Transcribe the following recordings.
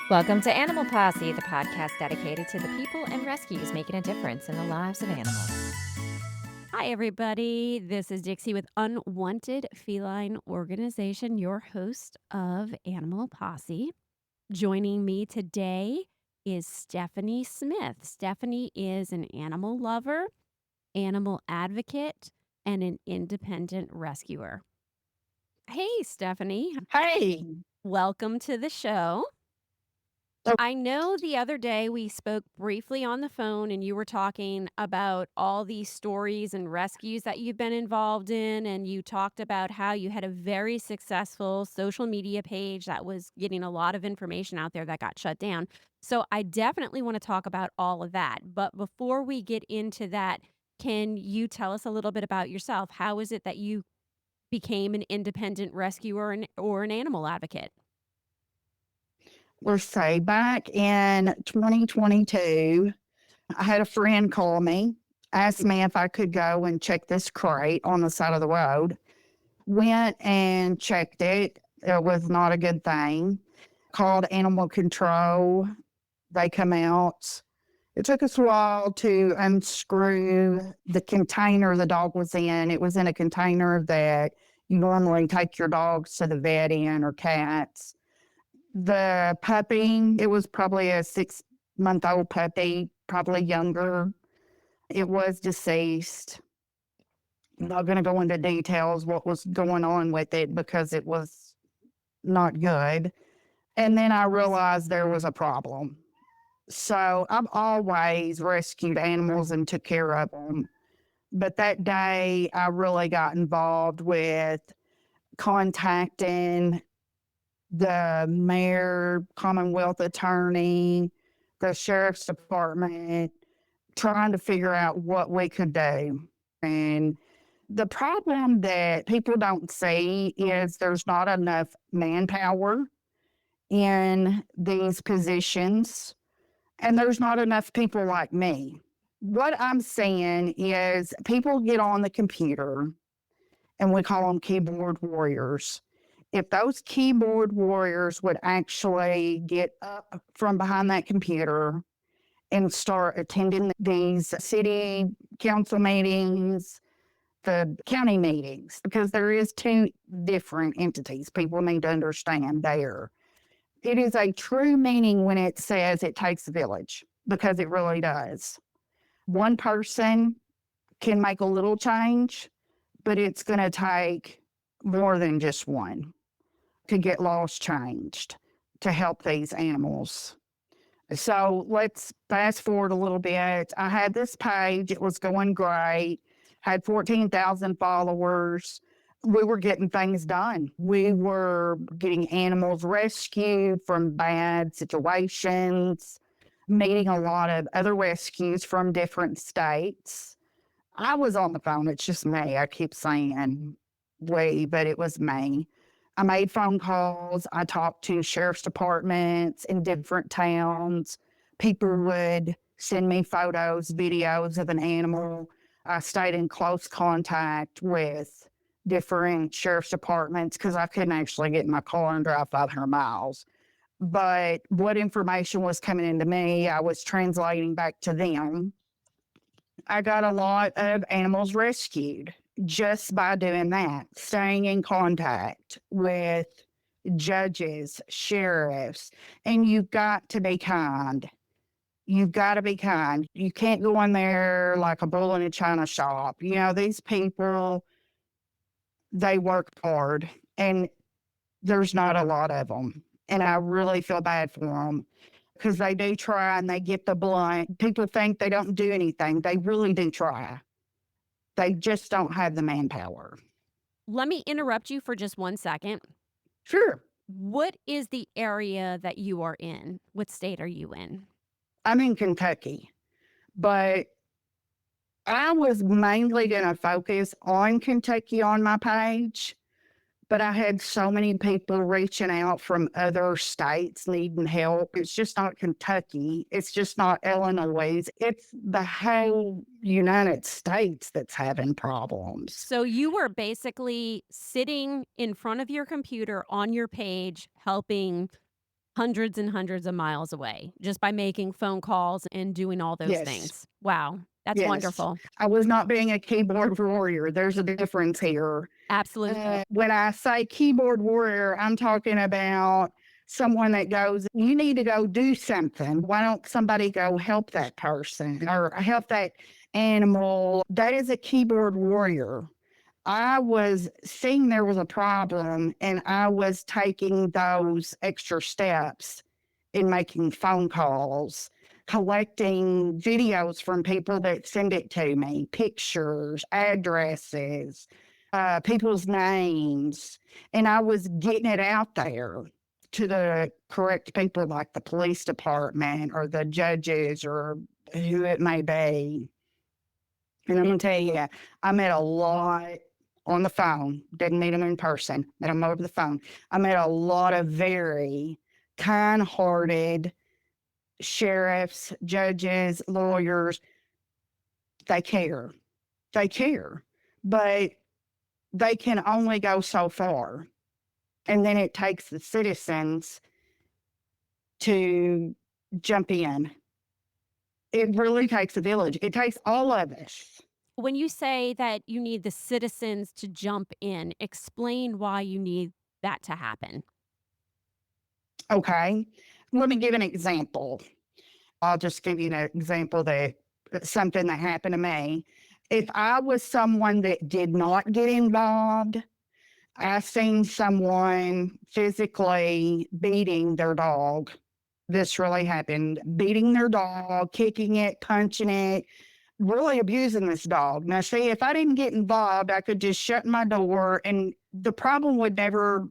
Welcome to Animal Posse, the podcast dedicated to the people and rescues making a difference in the lives of animals. Hi, everybody. This is Dixie with Unwanted Feline Organization, your host of Animal Posse. Joining me today is Stephanie Smith. Stephanie is an animal lover, animal advocate, and an independent rescuer. Hey, Stephanie. Hey, Welcome to the show. so I know the other day we spoke briefly on the phone and you were talking about all these stories and rescues that you've been involved in. And you talked about how you had a very successful social media page that was getting a lot of information out there that got shut down. So I definitely want to talk about all of that. But before we get into that, can you tell us a little bit about yourself? How is it that you became an independent rescuer or an animal advocate? we're say back in 2022, I had a friend call me, asked me if I could go and check this crate on the side of the road. Went and checked it. It was not a good thing. Called animal control. They come out. It took us a while to unscrew the container the dog was in. It was in a container that you normally take your dogs to the vet in or cats. The puppy, it was probably a 6-month-old puppy, probably younger. It was deceased. I'm not going to go into details what was going on with it because it was not good. And then I realized there was a problem. So I've always rescued animals and took care of them. But that day, I really got involved with contacting the mayor, Commonwealth attorney, the sheriff's department, trying to figure out what we could do. And the problem that people don't see is there's not enough manpower in these positions, and there's not enough people like me. What I'm saying is people get on the computer, and we call them keyboard warriors. If those keyboard warriors would actually get up from behind that computer and start attending these city council meetings, the county meetings, because there is two different entities people need to understand there. It is a true meaning when it says it takes a village, because it really does. One person can make a little change, but it's going to take more than just one to get laws changed to help these animals. So let's fast forward a little bit. I had this page, it was going great, had 14,000 followers. We were getting things done. We were getting animals rescued from bad situations, meeting a lot of other rescues from different states. I was on the phone. It's just me. I keep saying we, but it was me. I made phone calls. I talked to sheriff's departments in different towns. People would send me photos, videos of an animal. I stayed in close contact with different sheriff's departments because I couldn't actually get in my car and drive 500 miles. But what information was coming into me, I was translating back to them. I got a lot of animals rescued just by doing that, staying in contact with judges, sheriffs, and you've got to be kind. You've got to be kind. You can't go in there like a bull in a china shop. You know, these people, they work hard and there's not a lot of them. And I really feel bad for them because they do try and they get the blunt. People think they don't do anything. They really do try. They just don't have the manpower. Let me interrupt you for just 1 second. Sure. What is the area that you are in? What state are you in? I'm in Kentucky, but I was mainly going to focus on Kentucky on my page. But I had so many people reaching out from other states needing help. It's just not Kentucky. It's just not Illinois. It's the whole United States that's having problems. So you were basically sitting in front of your computer on your page helping hundreds and hundreds of miles away just by making phone calls and doing all those Yes. things. Wow, that's Yes. wonderful. I was not being a keyboard warrior. There's a difference here. Absolutely. When I say keyboard warrior, I'm talking about someone that goes, you need to go do something. Why don't somebody go help that person or help that animal? That is a keyboard warrior. I was seeing there was a problem and I was taking those extra steps in making phone calls, collecting videos from people that send it to me, pictures, addresses, people's names. And I was getting it out there to the correct people like the police department or the judges or who it may be. And I'm gonna tell you, I met a lot on the phone. Didn't meet them in person. Met them over the phone. I met a lot of very kind-hearted sheriffs, judges, lawyers. They care. They care, but they can only go so far. And then it takes the citizens to jump in. It really takes a village. It takes all of us. When you say that you need the citizens to jump in, explain why you need that to happen. Okay. Let me give an example. I'll just give you an example that something that happened to me. If I was someone that did not get involved, I seen someone physically beating their dog. This really happened. Beating their dog, kicking it, punching it, really abusing this dog. Now, see, if I didn't get involved, I could just shut my door and the problem would never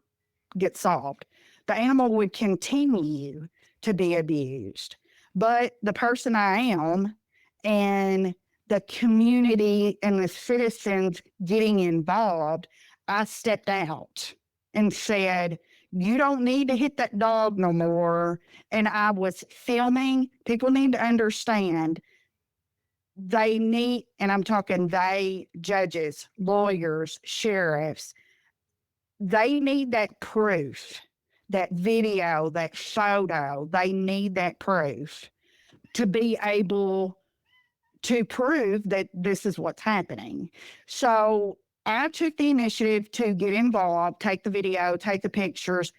get solved. The animal would continue to be abused. But the person I am and the community and the citizens getting involved, I stepped out and said, you don't need to hit that dog no more. And I was filming. People need to understand they need, and I'm talking they, judges, lawyers, sheriffs, they need that proof, that video, that photo. They need that proof to be able to prove that this is what's happening. So I took the initiative to get involved, take the video, take the pictures.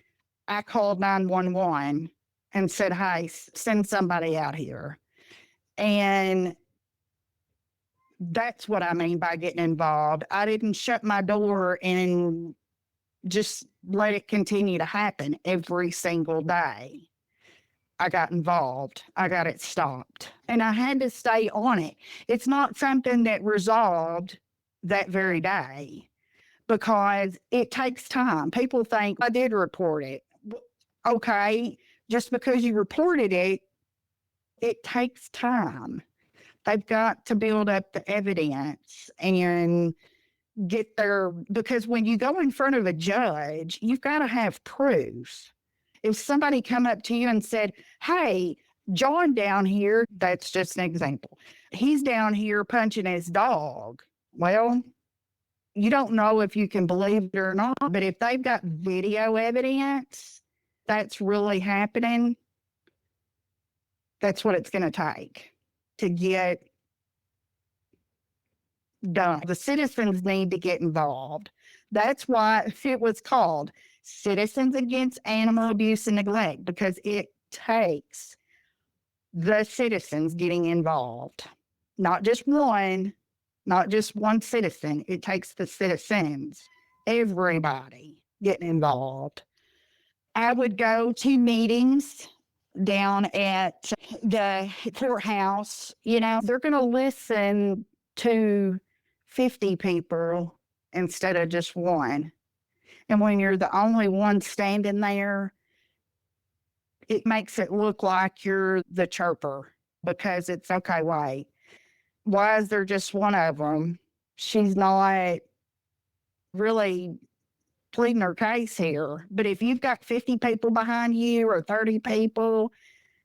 I called 911 and said, hey, send somebody out here. And that's what I mean by getting involved. I didn't shut my door and just let it continue to happen every single day. I got involved. I got it stopped. And I had to stay on it. It's not something that resolved that very day because it takes time. People think I did report it. Okay, just because you reported it, it takes time. They've got to build up the evidence and get their, because when you go in front of a judge, you've got to have proof. If somebody come up to you and said, hey, John down here, that's just an example. He's down here punching his dog. Well, you don't know if you can believe it or not, but if they've got video evidence that's really happening, that's what it's going to take to get done. The citizens need to get involved. That's why it was called Citizens Against Animal Abuse and Neglect, because it takes the citizens getting involved. Not just one, not just one citizen. It takes the citizens, everybody getting involved. I would go to meetings down at the courthouse. You know, they're going to listen to 50 people instead of just one. And when you're the only one standing there, it makes it look like you're the chirper because it's okay, wait. Why is there just one of them? She's not really pleading her case here. But if you've got 50 people behind you or 30 people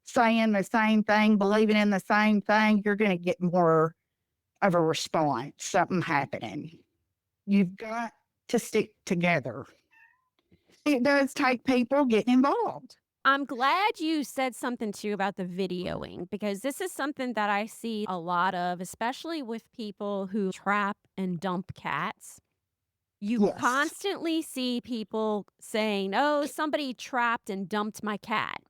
saying the same thing, believing in the same thing, you're going to get more of a response, something happening. You've got to stick together. It does take people getting involved. I'm glad you said something too about the videoing because this is something that I see a lot of, especially with people who trap and dump cats. You Yes. constantly see people saying, "Oh, somebody trapped and dumped my cat."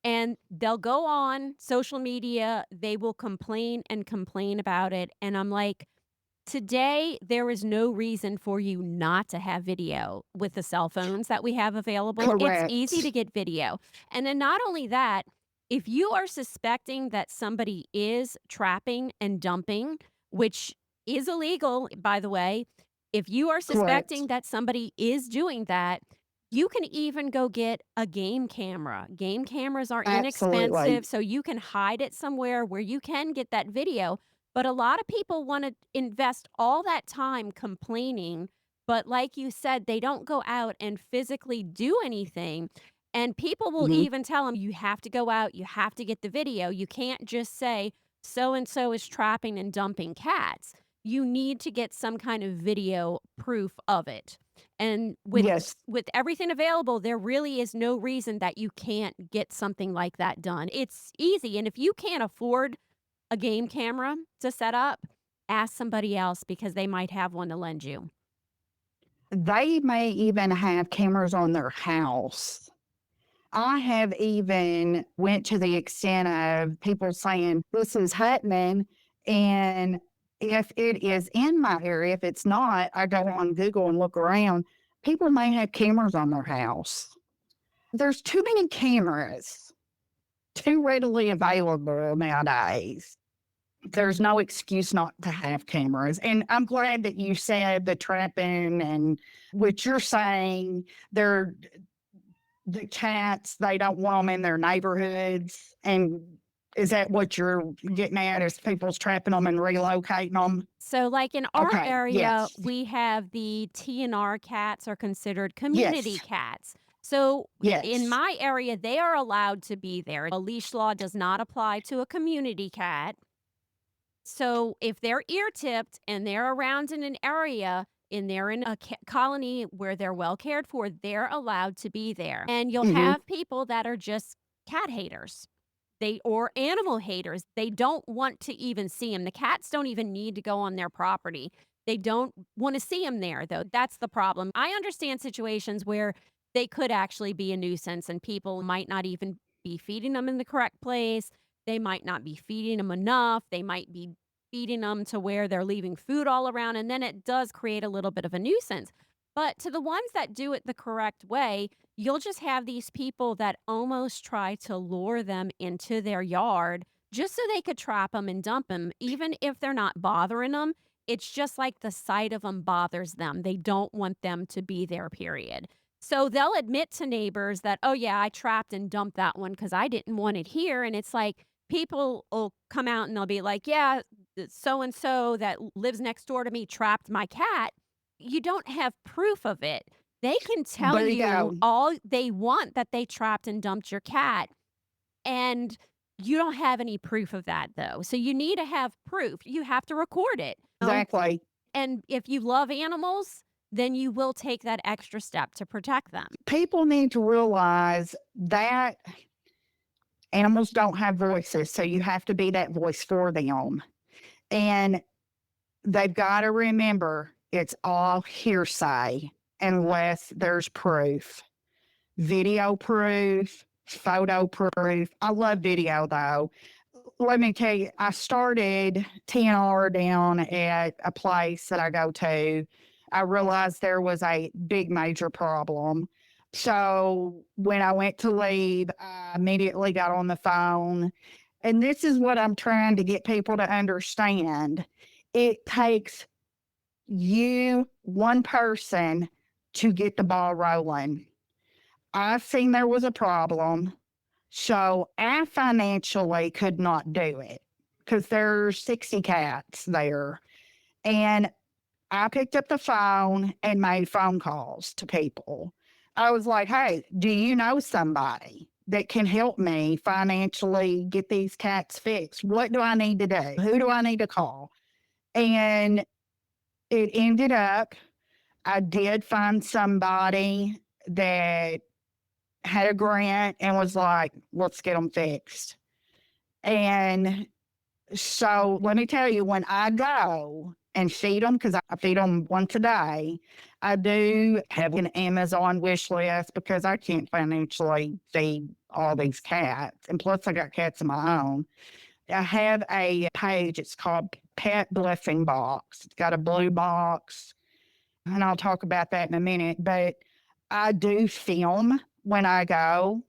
And they'll go on social media, they will complain and complain about it. And I'm like, today, there is no reason for you not to have video with the cell phones that we have available. It's easy to Correct. get video. And then not only that, if you are suspecting that somebody is trapping and dumping, which is illegal, by the way, if you are Correct. suspecting that somebody is doing that, you can even go get a game camera. Game cameras are Absolutely. inexpensive, so you can hide it somewhere where you can get that video, but a lot of people wanna invest all that time complaining, but like you said, they don't go out and physically do anything, and people will Mhm. even tell them, "You have to go out, you have to get the video, you can't just say, 'So and so is trapping and dumping cats.'" You need to get some kind of video proof of it, and Yes. with everything available, there really is no reason that you can't get something like that done. It's easy, and if you can't afford a game camera to set up, ask somebody else because they might have one to lend you. They may even have cameras on their house. I have even went to the extent of people saying, "This is happening," and if it is in my area, if it's not, I go on Google and look around. People may have cameras on their house. There's too many cameras, too readily available nowadays. There's no excuse not to have cameras, and I'm glad that you said the trapping and what you're saying, they're the cats, they don't want them in their neighborhoods, and is that what you're getting at, is people's trapping them and relocating them? So, like in our Okay, area, yes, we have the TNR cats are considered community yes, cats. So, in yes, my area, they are allowed to be there. A leash law does not apply to a community cat. So, if they're ear tipped and they're around in an area and they're in a colony where they're well cared for, they're allowed to be there. And you'll mhm, have people that are just cat haters. They or animal haters. They don't want to even see them. The cats don't even need to go on their property. They don't want to see them there, though. That's the problem. I understand situations where they could actually be a nuisance and people might not even be feeding them in the correct place. They might not be feeding them enough. They might be feeding them to where they're leaving food all around, and then it does create a little bit of a nuisance. But to the ones that do it the correct way, you'll just have these people that almost try to lure them into their yard just so they could trap them and dump them, even if they're not bothering them. It's just like the sight of them bothers them. They don't want them to be there, period. So they'll admit to neighbors that, "Oh, yeah, I trapped and dumped that one because I didn't want it here." And it's like people will come out and they'll be like, "Yeah, so and so that lives next door to me trapped my cat." You don't have proof of it. They can tell there you you go, all they want that they trapped and dumped your cat, and you don't have any proof of that, though. So you need to have proof. You have to record it, exactly. and if you love animals, then you will take that extra step to protect them. People need to realize that animals don't have voices, so you have to be that voice for them, and they've gotta remember it's all hearsay unless there's proof. Video proof, photo proof. I love video though. Let me tell you, I started TNR down at a place that I go to. I realized there was a big major problem. So when I went to leave, I immediately got on the phone. And this is what I'm trying to get people to understand. It takes you, one person, to get the ball rolling. I seen there was a problem, so I financially could not do it because there's 60 cats there. And I picked up the phone and made phone calls to people. I was like, "Hey, do you know somebody that can help me financially get these cats fixed? What do I need to do? Who do I need to call?" And it ended up, I did find somebody that had a grant and was like, let's get them fixed. And so let me tell you, when I go and feed them, because I feed them once a day, I do have an Amazon wish list because I can't financially feed all these cats. And plus, I got cats of my own. I have a page, it's called Pet Blessing Box. It's got a blue box, and I'll talk about that in a minute. But I do film when I go.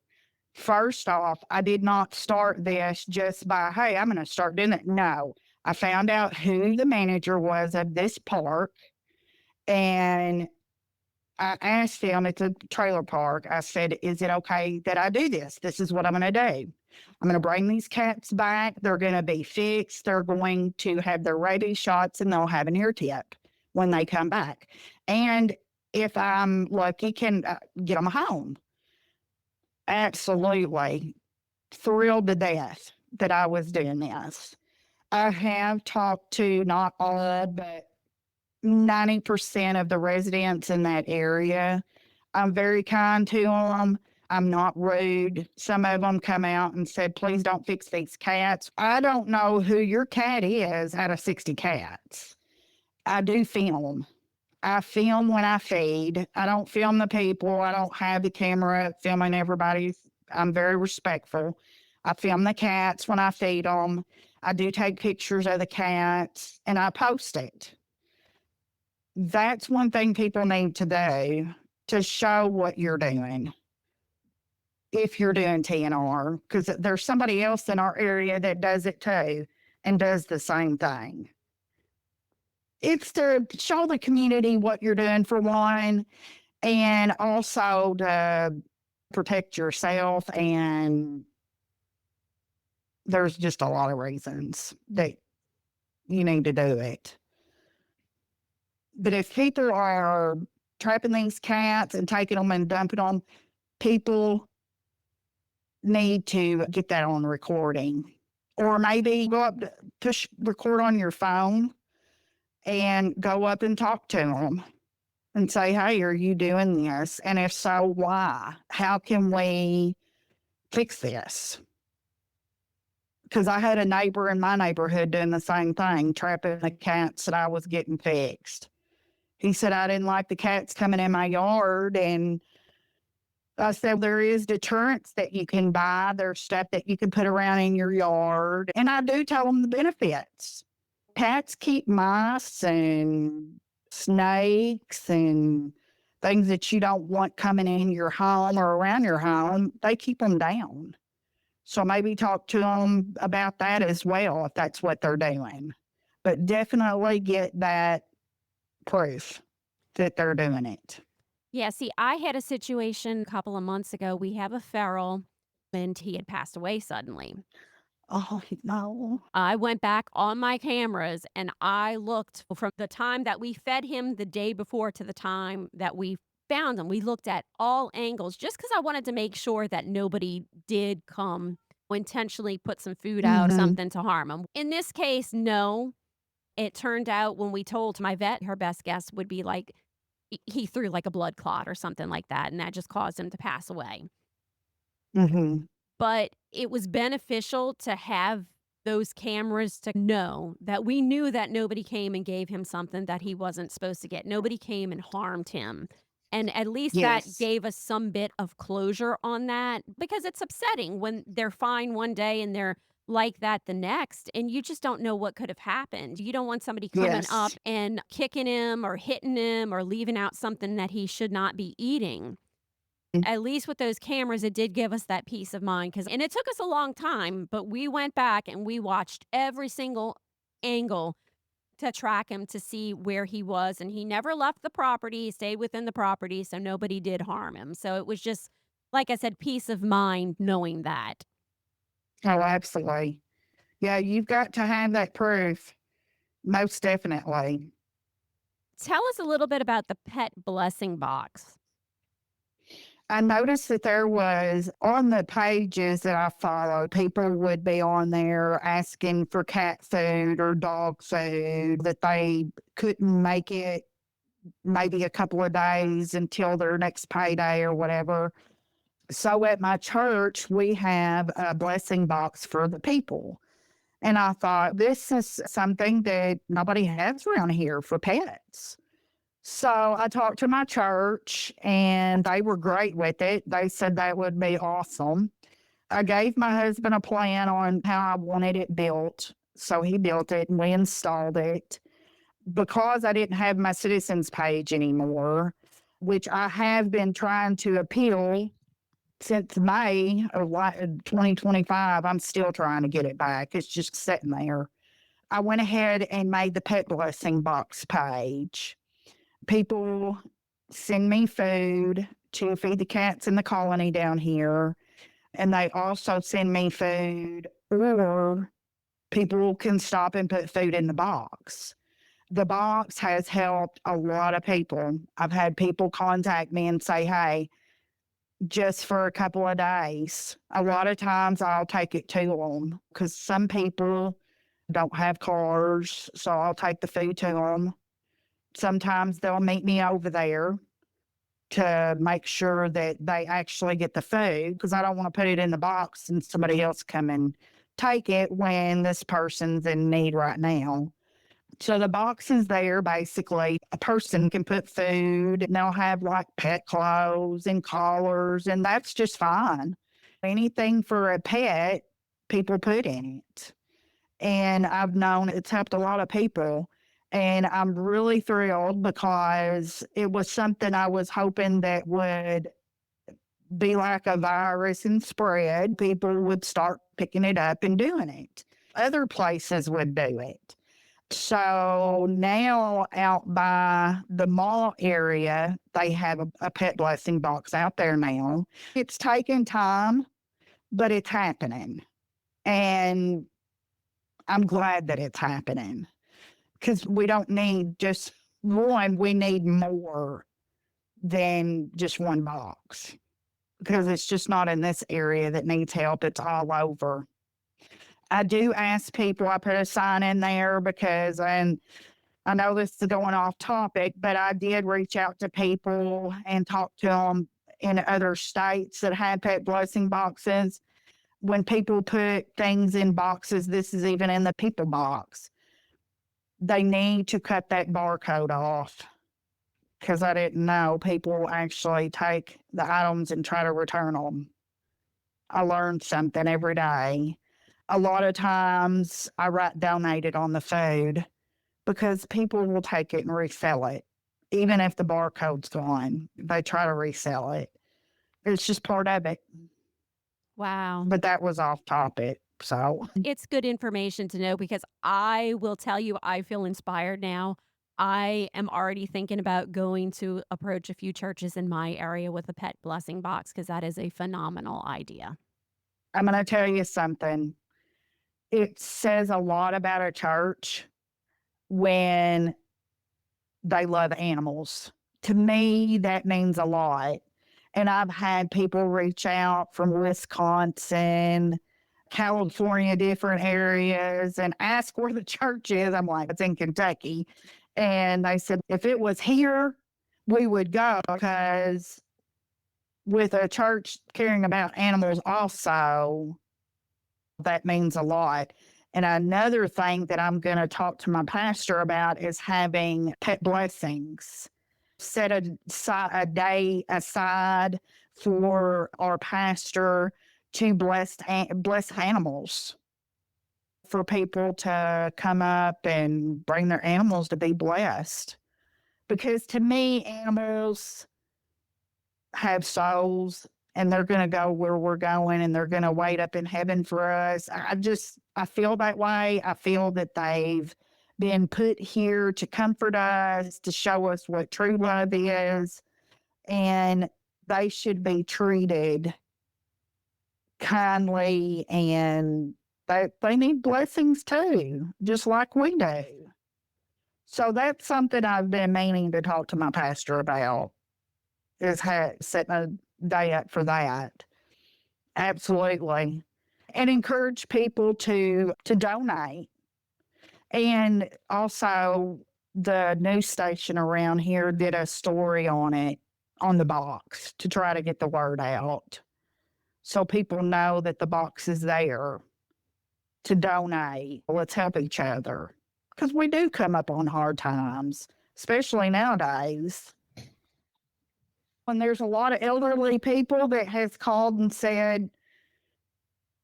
First off, I did not start this just by, hey, I'm going to start doing it. No, I found out who the manager was of this park, and I asked him at the trailer park, I said, is it okay that I do this? This is what I'm going to do. I'm going to bring these cats back. They're going to be fixed. They're going to have their rabies shots and they'll have an ear tip when they come back. And if I'm lucky, can get them home. Absolutely thrilled to death that I was doing this. I have talked to not all, but 90% of the residents in that area. I'm very kind to them. I'm not rude. Some of them come out and said, please don't fix these cats. I don't know who your cat is out of 60 cats. I do film. I film when I feed. I don't film the people. I don't have the camera filming everybody. I'm very respectful. I film the cats when I feed them. I do take pictures of the cats and I post it. That's one thing people need to do to show what you're doing if you're doing TNR, because there's somebody else in our area that does it too and does the same thing. It's to show the community what you're doing for one, and also to protect yourself. And there's just a lot of reasons that you need to do it. But if people are trapping these cats and taking them and dumping them, people need to get that on recording. Or maybe go up, push record on your phone and go up and talk to them and say, hey, are you doing this? And if so, why? How can we fix this? Because I had a neighbor in my neighborhood doing the same thing, trapping the cats that I was getting fixed. He said, I didn't like the cats coming in my yard. And I said, there is deterrents that you can buy. There's stuff that you can put around in your yard. And I do tell them the benefits. Cats keep mice and snakes and things that you don't want coming in your home or around your home. They keep them down. So maybe talk to them about that as well, if that's what they're doing. But definitely get that proof that they're doing it. Yeah, see, I had a situation a couple of months ago. We have a feral and he had passed away suddenly. Oh, no. I went back on my cameras and I looked from the time that we fed him the day before to the time that we found him. We looked at all angles just because I wanted to make sure that nobody did come intentionally put some food out or Mhm. something to harm him. In this case, no. It turned out when we told my vet, her best guess would be like he threw like a blood clot or something like that, and that just caused him to pass away. Mhm. But it was beneficial to have those cameras to know that we knew that nobody came and gave him something that he wasn't supposed to get. Nobody came and harmed him. And at least that Yes. gave us some bit of closure on that because it's upsetting when they're fine one day and they're like that the next, and you just don't know what could have happened. You don't want somebody coming up Yes. and kicking him or hitting him or leaving out something that he should not be eating. At least with those cameras, it did give us that peace of mind, because and it took us a long time, but we went back and we watched every single angle to track him to see where he was, and he never left the property, he stayed within the property, so nobody did harm him. So it was just, like I said, peace of mind knowing that. Oh, absolutely. Yeah, you've got to have that proof. Most definitely. Tell us a little bit about the pet blessing box. I noticed that there was on the pages that I follow, people would be on there asking for cat food or dog food that they couldn't make it maybe a couple of days until their next payday or whatever. So at my church, we have a blessing box for the people. And I thought, this is something that nobody has around here for pets. So I talked to my church and they were great with it. They said that would be awesome. I gave my husband a plan on how I wanted it built. So he built it and we installed it. Because I didn't have my citizens page anymore, which I have been trying to appeal since May of 2025, I'm still trying to get it back. It's just sitting there. I went ahead and made the pet blessing box page. People send me food to feed the cats in the colony down here, and they also send me food, or people can stop and put food in the box. The box has helped a lot of people. I've had people contact me and say, hey, just for a couple of days. A lot of times I'll take it to them because some people don't have cars, so I'll take the food to them. Sometimes they'll meet me over there to make sure that they actually get the food because I don't want to put it in the box and somebody else come and take it when this person's in need right now. So the box is there basically. A person can put food and they'll have like pet clothes and collars, and that's just fine. Anything for a pet, people put in it. And I've known it's helped a lot of people. And I'm really thrilled because it was something I was hoping that would be like a virus and spread. People would start picking it up and doing it. Other places would do it. So now out by the mall area, they have a pet blessing box out there now. It's taking time, but it's happening. And I'm glad that it's happening because we don't need just one, we need more than just one box because it's just not in this area that needs help. It's all over. I do ask people, I put a sign in there because, and I know this is going off topic, but I did reach out to people and talk to them in other states that had pet blessing boxes. When people put things in boxes, this is even in the people box, they need to cut that barcode off because I didn't know people actually take the items and try to return them. I learned something every day. A lot of times I write donated on the food because people will take it and resell it. Even if the barcode's gone, they try to resell it. It's just part of it. Wow. But that was off topic. So It's good information to know because I will tell you, I feel inspired now. I am already thinking about going to approach a few churches in my area with a pet blessing box because that is a phenomenal idea. I'm going to tell you something. It says a lot about a church when they love animals. To me, that means a lot. And I've had people reach out from Wisconsin, California, different areas, and ask where the church is. I'm like, it's in Kentucky. And they said, if it was here, we would go because with a church caring about animals, also, that means a lot. And another thing that I'm going to talk to my pastor about is having pet blessings. Set a day aside for our pastor to bless animals for people to come up and bring their animals to be blessed. Because to me, animals have souls and they're going to go where we're going and they're going to wait up in heaven for us. I feel that way. I feel that they've been put here to comfort us, to show us what true love is, and they should be treated kindly and they need blessings too, just like we do. So that's something I've been meaning to talk to my pastor about is setting a day up for that. Absolutely. And encourage people to donate. And also the news station around here did a story on it on the box to try to get the word out. so people know that the box is there to donate. Let's help each other because we do come up on hard times, especially nowadays. When there's a lot of elderly people that has called and said,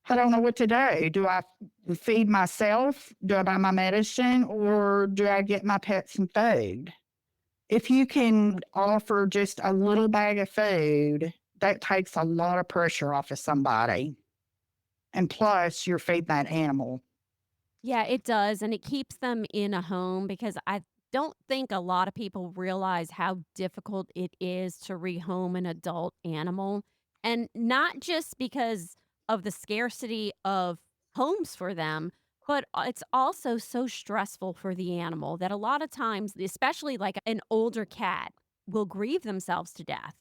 I don't know what to do. Do I feed myself? Do I buy my medicine? Or do I get my pet some food? If you can offer just a little bag of food, that takes a lot of pressure off of somebody. And plus, you're feeding that animal. Yeah, it does, and it keeps them in a home because I don't think a lot of people realize how difficult it is to rehome an adult animal, and not just because of the scarcity of homes for them, but it's also so stressful for the animal that a lot of times, especially like an older cat, will grieve themselves to death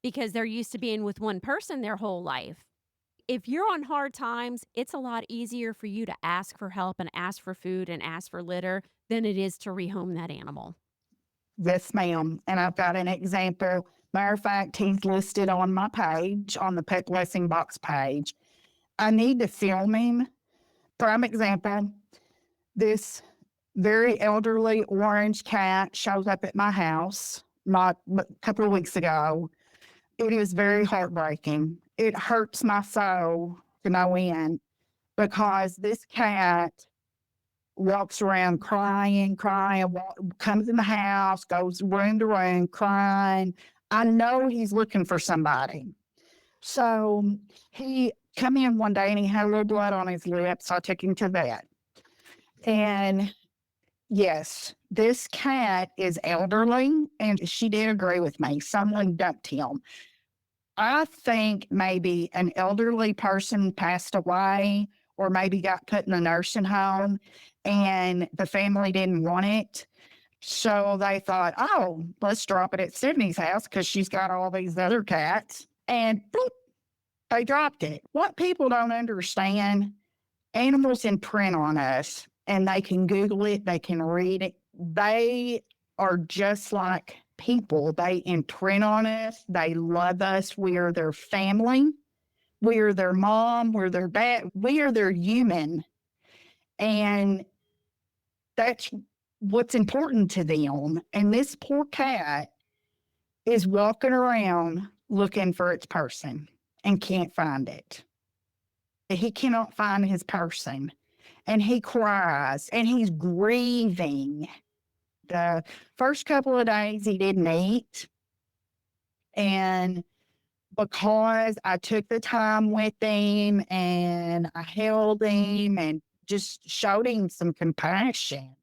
because they're used to being with one person their whole life. If you're on hard times, it's a lot easier for you to ask for help and ask for food and ask for litter than it is to rehome that animal. Yes, ma'am. And I've got an example. Matter of fact, he's listed on my page, on the Pet Blessing Box page. I need to film him. Prime example, this very elderly orange cat shows up at my house not a couple of weeks ago. It is very heartbreaking. It hurts my soul to no end because this cat walks around crying, comes in the house, goes room to room crying. I know he's looking for somebody. So he come in one day and he had a little blood on his lip. So I took him to the vet. And yes, this cat is elderly, and she did agree with me. Someone dumped him. I think maybe an elderly person passed away or maybe got put in a nursing home and the family didn't want it. So they thought, oh, let's drop it at Sydney's house because she's got all these other cats. And boop, they dropped it. What people don't understand, animals imprint on us and they can Google it, they can read it. They are just like people. They imprint on us, they love us. We are their family, we are their mom, we're their dad, we are their human. And that's what's important to them. And this poor cat is walking around looking for its person and can't find it. He cannot find his person and he cries and he's grieving. The first couple of days he didn't eat. And because I took the time with him and I held him and just showed him some compassion,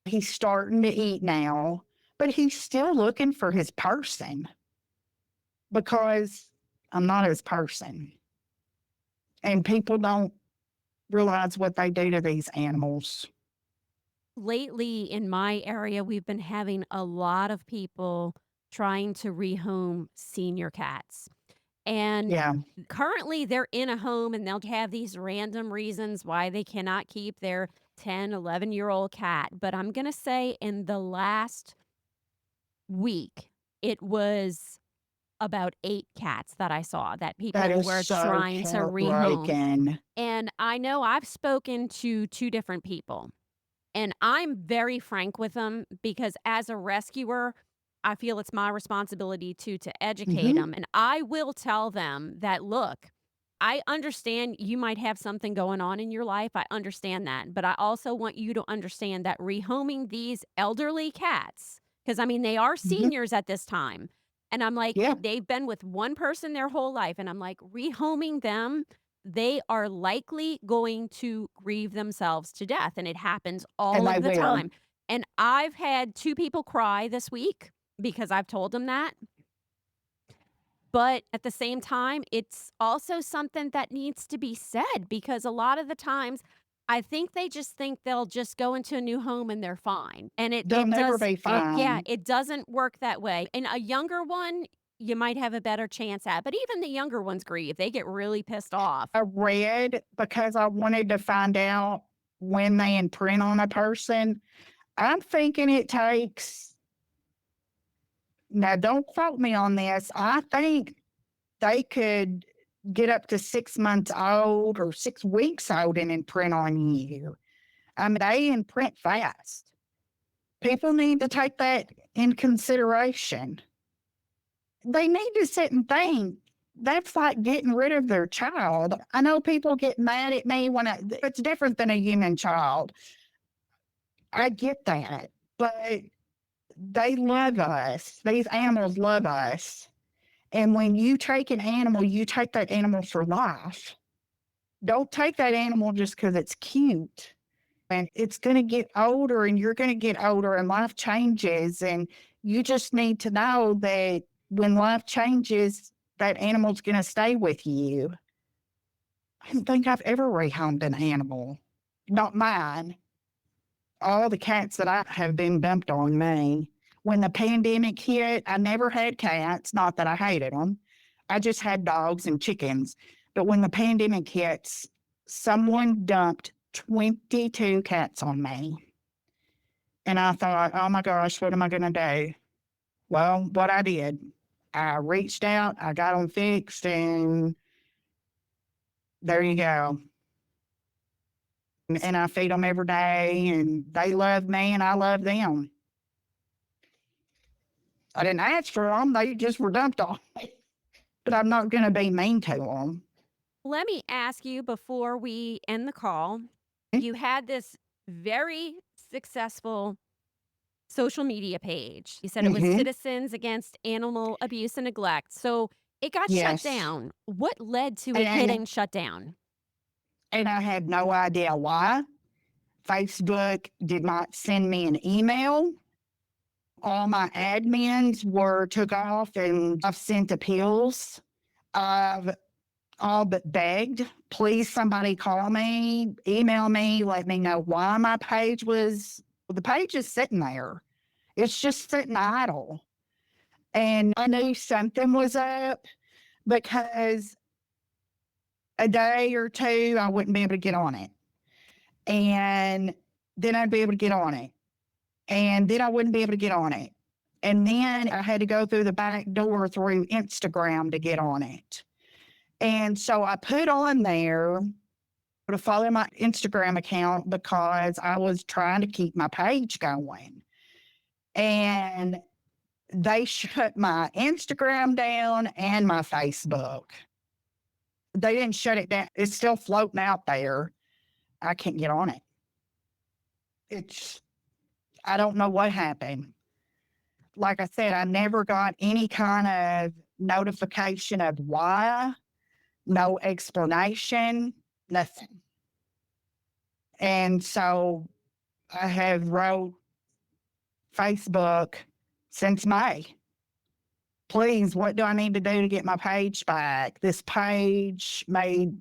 he's starting to eat now, but he's still looking for his person because I'm not his person. And people don't realize what they do to these animals. Lately in my area, we've been having a lot of people trying to rehome senior cats. And Yeah, currently they're in a home and they'll have these random reasons why they cannot keep their 10, 11-year-old cat. But I'm going to say in the last week, it was about 8 cats that I saw that that people is were so trying to rehome. heartbreaking. And I know I've spoken to 2 different people, and I'm very frank with them because as a rescuer, I feel it's my responsibility to educate Mhm, them. And I will tell them that, "Look, I understand you might have something going on in your life, I understand that, but I also want you to understand that rehoming these elderly cats, because I mean, they are mhm. seniors at this time, and I'm like, Yeah, they've been with one person their whole life, and I'm like, rehoming them, they are likely going to grieve themselves to death, and it happens and all they of the will. time." And I've had 2 people cry this week because I've told them that. But at the same time, it's also something that needs to be said because a lot of the times, I think they just think they'll just go into a new home and they're fine. And it They'll it never does be fine. it doesn't work that way. And a younger one, you might have a better chance at, but even the younger ones grieve. They get really pissed off. I read because I wanted to find out when they imprint on a person. I'm thinking it takes, now don't quote me on this. I think they could get up to 6 months old or 6 weeks old and imprint on you. I mean, they imprint fast. People need to take that in consideration. They need to sit and think. That's like getting rid of their child. I know people get mad at me when it's different than a human child. I get that, but they love us. These animals love us. And when you take an animal, you take that animal for life. Don't take that animal just because it's cute. And it's going to get older and you're going to get older and life changes. And you just need to know that when life changes, that animal's going to stay with you. I don't think I've ever rehomed an animal. Not mine. All the cats that I have been dumped on me. When the pandemic hit, I never had cats, not that I hated them. I just had dogs and chickens. But when the pandemic hits, someone dumped 22 cats on me. And I thought, oh my gosh, what am I going to do? Well, what I did, I reached out, I got them fixed, and there you go. And I feed them every day, and they love me, and I love them. I didn't ask for them; they just were dumped on me. But I'm not going to be mean to them. Let me ask you before we end the call. You had this very successful social media page. You said it was Hmm. Citizens Against Animal Abuse and Neglect. So it got shut Yes, down. What led to it and getting shut down? and I had no idea why. Facebook did not send me an email. All my admins were took off, and I've sent appeals. I've all but begged, please somebody call me, email me, let me know why my page was the page is sitting there. It's just sitting idle. And I knew something was up because a day or two I wouldn't be able to get on it. And then I'd be able to get on it. And then I wouldn't be able to get on it. And then I had to go through the back door through Instagram to get on it. And so I put on there to follow my Instagram account because I was trying to keep my page going. And they shut my Instagram down and my Facebook. They didn't shut it down. It's still floating out there. I can't get on it. It's, I don't know what happened. Like I said, I never got any kind of notification of why, no explanation, nothing. And so I have wrote Facebook since May. Please, what do I need to do to get my page back? This page made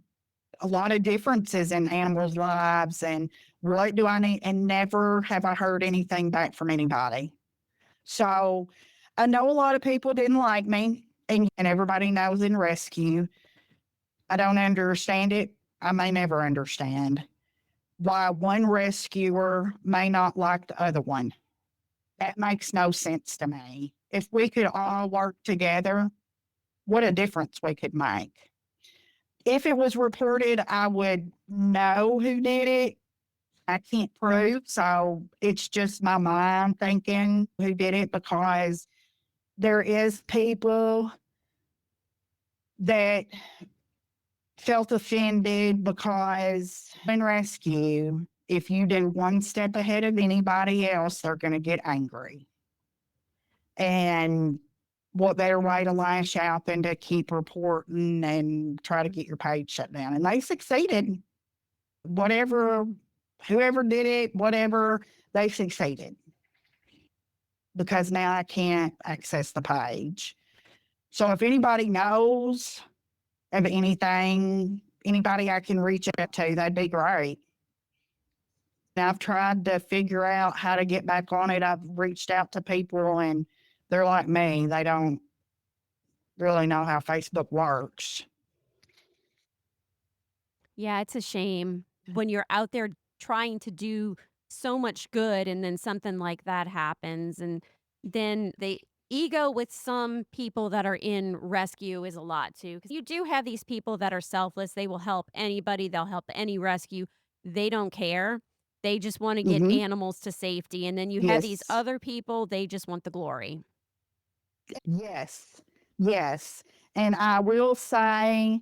a lot of differences in animals' lives. And what do I need? And never have I heard anything back from anybody. So I know a lot of people didn't like me, and everybody knows in rescue. I don't understand it. I may never understand why one rescuer may not like the other one. That makes no sense to me. If we could all work together, what a difference we could make. If it was reported, I would know who did it. I can't prove, so it's just my mind thinking who did it because there is people that felt offended because in rescue, if you do one step ahead of anybody else, they're going to get angry. And what better way to lash out than to keep reporting and try to get your page shut down? And they succeeded. Whatever, whoever did it, whatever, they succeeded because now I can't access the page. So if anybody knows of anything, anybody I can reach out to, that'd be great. I've tried to figure out how to get back on it. I've reached out to people and they're like me. They don't really know how Facebook works. Yeah, it's a shame when you're out there trying to do so much good and then something like that happens and then ego with some people that are in rescue is a lot too, because you do have these people that are selfless. They will help anybody, they'll help any rescue. They don't care. They just want to get Mhm. animals to safety. And then you have these Yes. other people, they just want the glory. Yes. Yes. And I will say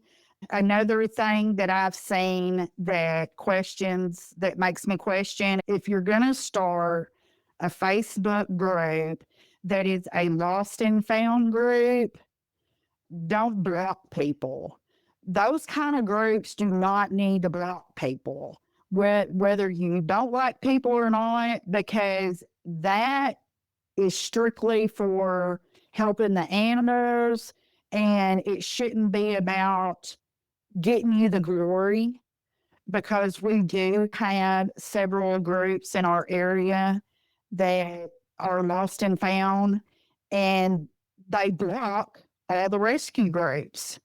another thing that I've seen that makes me question, if you're going to start a Facebook group that is a lost and found group, don't block people. Those kind of groups do not need to block people, whether you don't like people or not, because that is strictly for helping the animals, and it shouldn't be about getting you the glory, because we do have several groups in our area that are lost and found, and they block all the rescue groups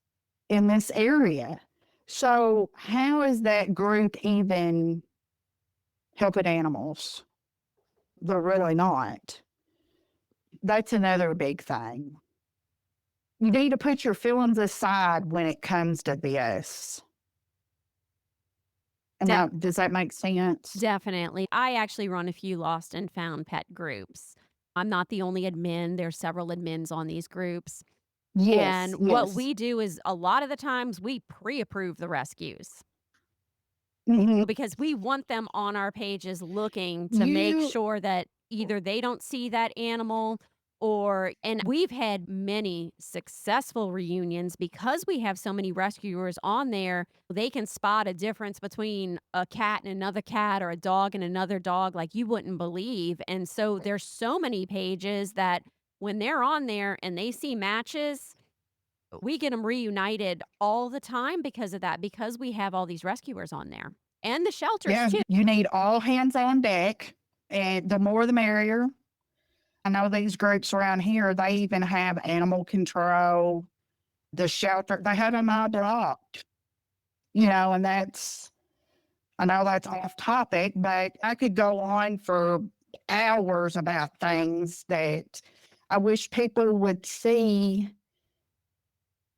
in this area. So, how is that group even helping animals? They're really not. That's another big thing. You need to put your feelings aside when it comes to this. De- Does that make sense? Definitely. I actually run a few lost and found pet groups. I'm not the only admin, there's several admins on these groups. Yes, And what yes. we do is a lot of the times we pre-approve the rescues Mhm. because we want them on our pages looking to make You sure that either they don't see that animal or and we've had many successful reunions because we have so many rescuers on there. They can spot a difference between a cat and another cat or a dog and another dog like you wouldn't believe. And so there's so many pages that when they're on there and they see matches, we get them reunited all the time because of that, because we have all these rescuers on there, and the shelters Yeah, too. you need all hands on deck, and the more the merrier. I know these groups around here, they even have animal control, the shelter, they have them all blocked, and I know that's off topic, but I could go on for hours about things that I wish people would see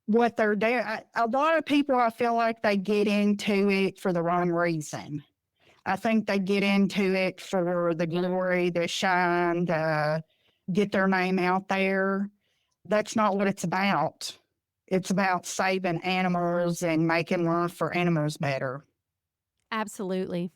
what they're doing. A lot of people, I feel like they get into it for the wrong reason. I think they get into it for the glory, the shine, to get their name out there. That's not what it's about. It's about saving animals and making life for animals better. Absolutely.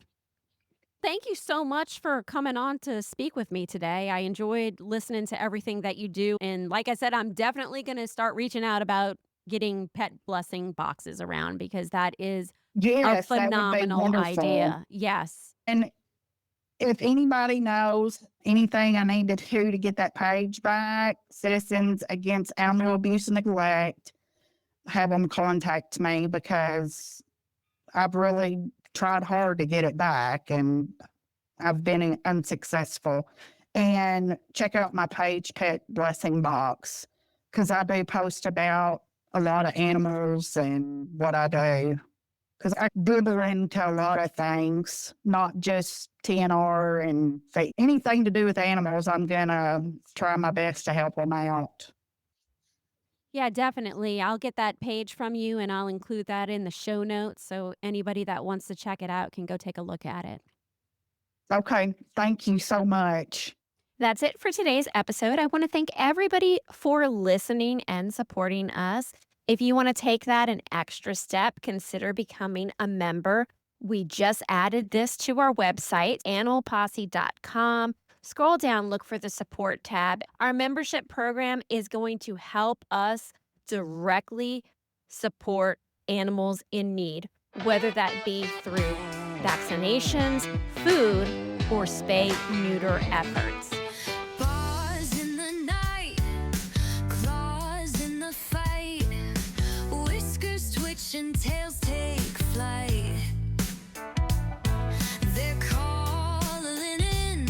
Thank you so much for coming on to speak with me today. I enjoyed listening to everything that you do. And like I said, I'm definitely going to start reaching out about getting pet blessing boxes around because that is a Yes, that would be phenomenal wonderful. idea. Yes. And if anybody knows anything I need to do to get that page back, Citizens Against Animal Abuse and Neglect, have them contact me, because I've really tried hard to get it back and I've been unsuccessful. And check out my page, Pet Blessing Box, because I do post about a lot of animals and what I do. Because I Google into a lot of things, not just TNR and anything to do with animals. I'm going to try my best to help them out. Yeah, definitely. I'll get that page from you and I'll include that in the show notes so anybody that wants to check it out can go take a look at it. Okay. Thank you so much. That's it for today's episode. I want to thank everybody for listening and supporting us. If you want to take that an extra step, consider becoming a member. We just added this to our website, animalposse.com. Scroll down, look for the support tab. Our membership program is going to help us directly support animals in need, whether that be through vaccinations, food, or spay neuter efforts. Bars in the night, claws in the fight, whiskers twitch and tails take flight. They're calling in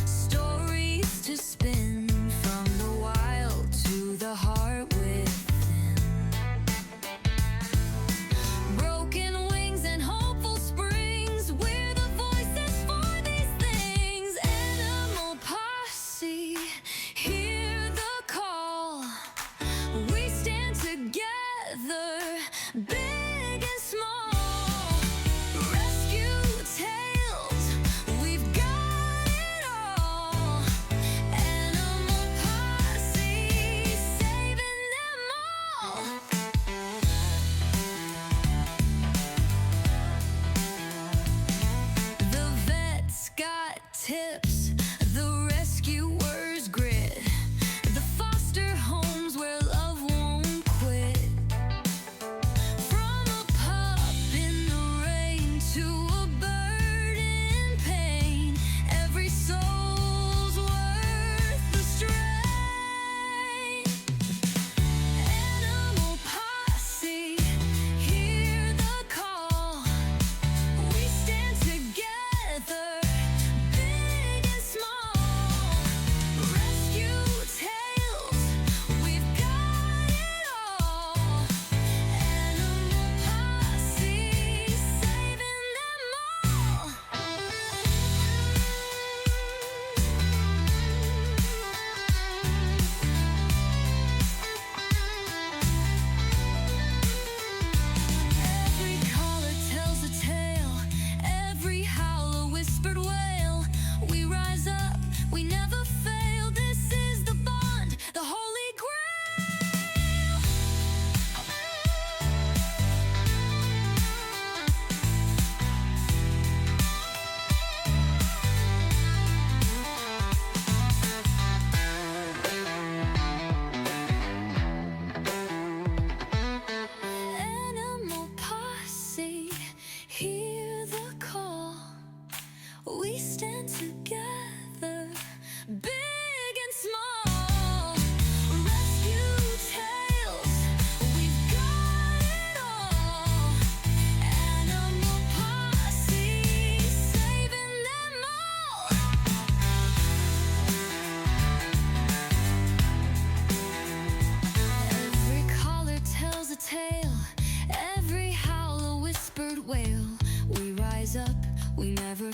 stories to spin from the wild to the heart within. Broken wings and hopeful springs, we're the voices for these things. Animal posse, hear the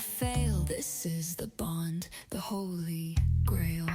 fail. This is the bond, the holy grail.